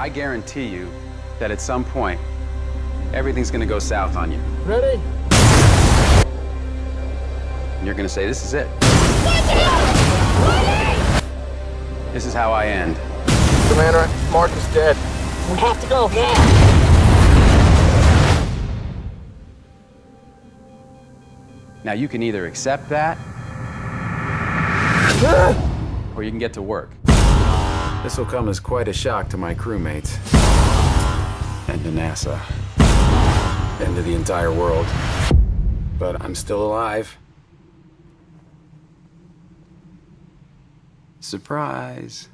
I guarantee you that at some point, everything's gonna go south on you. Ready? And you're gonna say, this is it. This is how I end. Commander, Mark is dead. We have to go now. Now you can either accept that, or you can get to work. This will come as quite a shock to my crewmates, and to NASA, and to the entire world. But I'm still alive. Surprise.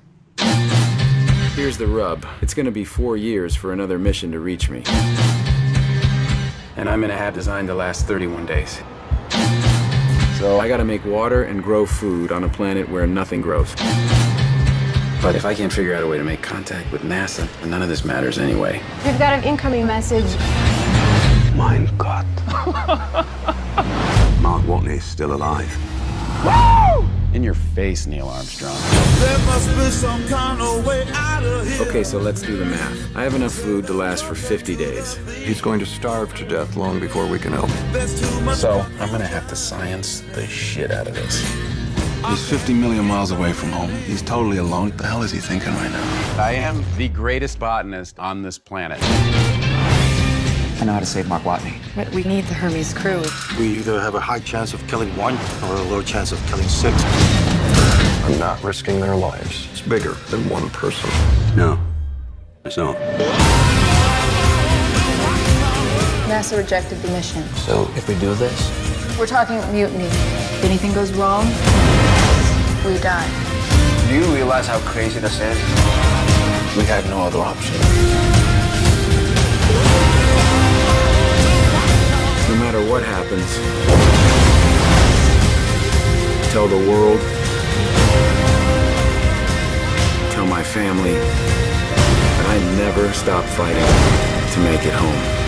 Here's the rub. It's gonna be 4 years for another mission to reach me. And I'm gonna have designed to last 31 days. So I gotta make water and grow food on a planet where nothing grows. But if I can't figure out a way to make contact with NASA, then none of this matters anyway. We've got an incoming message. Mein Gott. Mark Watney's still alive. In your face, Neil Armstrong. There must be some kind of way out of here. Okay, so let's do the math. I have enough food to last for 50 days. He's going to starve to death long before we can help. There's too much. So I'm gonna have to science the shit out of this. He's 50 million miles away from home. He's totally alone. What the hell is he thinking right now? I am the greatest botanist on this planet. I know how to save Mark Watney. But we need the Hermes crew. We either have a high chance of killing one or a low chance of killing 6. I'm not risking their lives. It's bigger than one person. No, it's not. NASA rejected the mission. So if we do this, We're talking mutiny. If anything goes wrong, we die. do you realize how crazy this is? We have no other option. No matter what happens, tell the world, tell my family that I never stop fighting to make it home.